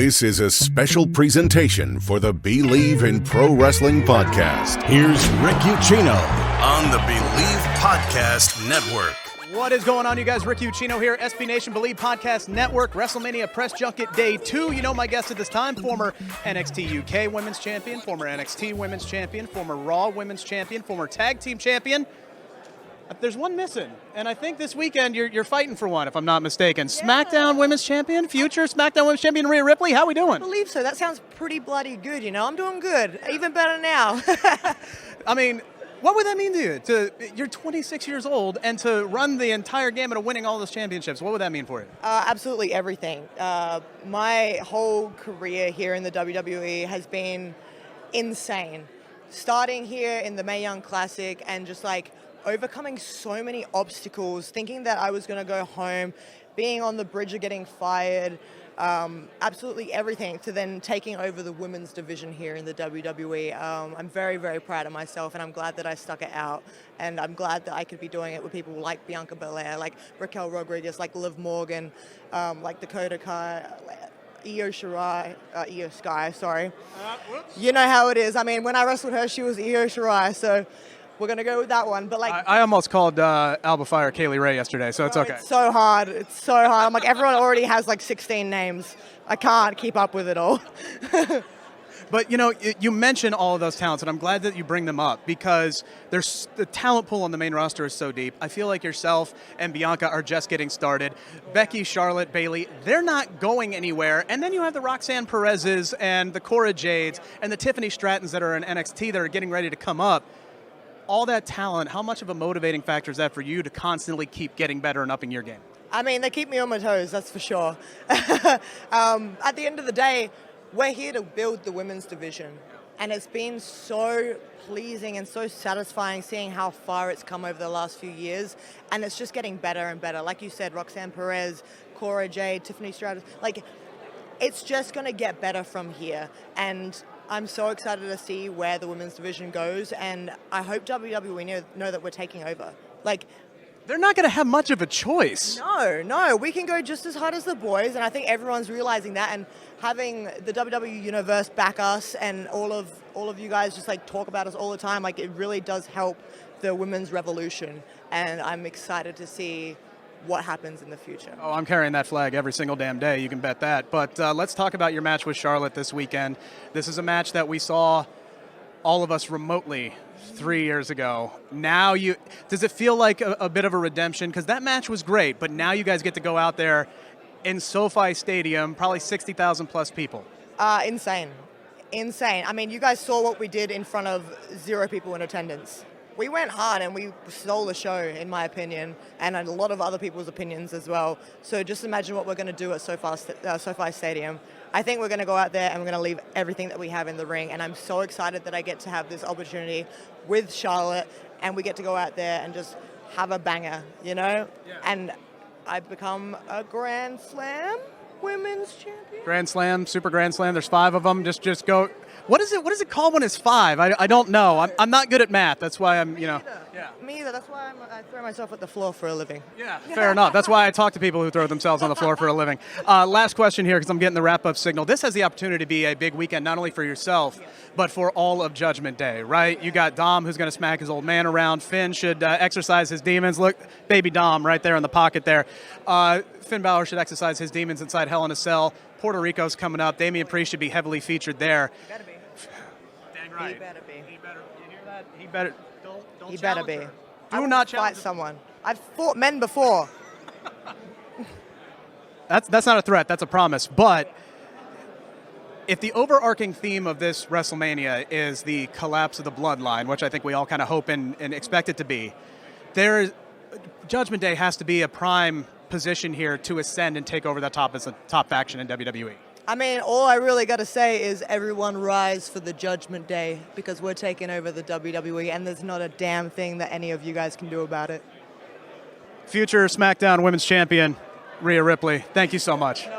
This is a special presentation for the Bleav in Pro Wrestling podcast. Here's Rick Ucchino on the Bleav Podcast Network. What is going on, you guys? Rick Ucchino here, SB Nation Bleav Podcast Network, WrestleMania Press Junket Day 2. You know my guest at this time, former NXT UK Women's Champion, former NXT Women's Champion, former Raw Women's Champion, former Tag Team Champion. There's one missing, and I think this weekend you're fighting for one, if I'm not mistaken. Yeah. SmackDown Women's Champion, future SmackDown Women's Champion Rhea Ripley. How we doing? I Bleav so. That sounds pretty bloody good, you know. I'm doing good. Even better now. I mean, what would that mean to you? You're 26 years old, and to run the entire gamut of winning all those championships, what would that mean for you? Absolutely everything. My whole career here in the WWE has been insane. Starting here in the Mae Young Classic and just like overcoming so many obstacles, thinking that I was going to go home, being on the bridge of getting fired, absolutely everything, to then taking over the women's division here in the WWE. I'm very, very proud of myself, and I'm glad that I stuck it out, and I'm glad that I could be doing it with people like Bianca Belair, like Raquel Rodriguez, like Liv Morgan, like Dakota Kai, Io Sky, sorry. You know how it is. I mean, when I wrestled her, she was Io Shirai, so we're going to go with that one. But like, I almost called Alba Fire Kaylee Ray yesterday, so it's okay. It's so hard. It's so hard. I'm like, everyone already has like 16 names. I can't keep up with it all. But, you know, you mention all of those talents, and I'm glad that you bring them up because there's the talent pool on the main roster is so deep. I feel like yourself and Bianca are just getting started. Becky, Charlotte, Bayley, they're not going anywhere. And then you have the Roxanne Perez's and the Cora Jades and the Tiffany Strattons that are in NXT that are getting ready to come up. All that talent, how much of a motivating factor is that for you to constantly keep getting better and upping your game? I mean, they keep me on my toes, that's for sure. At the end of the day, we're here to build the women's division. And it's been so pleasing and so satisfying seeing how far it's come over the last few years. And it's just getting better and better. Like you said, Roxanne Perez, Cora Jade, Tiffany Stratton, like, it's just going to get better from here. And I'm so excited to see where the women's division goes, and I hope WWE know that we're taking over. Like, they're not going to have much of a choice. No, we can go just as hard as the boys, and I think everyone's realizing that. And having the WWE universe back us, and all of you guys just like talk about us all the time, like, it really does help the women's revolution. And I'm excited to see what happens in the future. Oh, I'm carrying that flag every single damn day, you can bet that. But let's talk about your match with Charlotte this weekend. This is a match that we saw all of us remotely 3 years ago. Now does it feel like a bit of a redemption? Because that match was great, but now you guys get to go out there in SoFi Stadium, probably 60,000 plus people. Insane. I mean, you guys saw what we did in front of 0 people in attendance. We went hard and we stole the show, in my opinion, and a lot of other people's opinions as well. So just imagine what we're going to do at SoFi Stadium. I think we're going to go out there and we're going to leave everything that we have in the ring. And I'm so excited that I get to have this opportunity with Charlotte, and we get to go out there and just have a banger, you know? Yeah. And I've become a Grand Slam Women's Champion. Grand Slam, Super Grand Slam. There's 5 of them. Just go. What is it called when it's 5? I don't know. I'm not good at math. That's why I'm, you know. Me either. That's why I throw myself at the floor for a living. Yeah, fair enough. That's why I talk to people who throw themselves on the floor for a living. Last question here, because I'm getting the wrap-up signal. This has the opportunity to be a big weekend, not only for yourself, but for all of Judgment Day, right? You got Dom, who's going to smack his old man around. Finn should exercise his demons. Look, baby Dom right there in the pocket there. Finn Balor should exercise his demons inside Hell in a Cell. Puerto Rico's coming up. Damian Priest should be heavily featured there. He better be. Dang right. He better be. You hear that? He better. Don't He better be. Her. Do not fight someone. I've fought men before. That's not a threat. That's a promise. But if the overarching theme of this WrestleMania is the collapse of the bloodline, which I think we all kind of hope and expect it to be, Judgment Day has to be a prime position here to ascend and take over that top as a top faction in WWE. I mean, all I really got to say is everyone rise for the Judgment Day, because we're taking over the WWE, and there's not a damn thing that any of you guys can do about it. Future SmackDown Women's Champion, Rhea Ripley, thank you so much.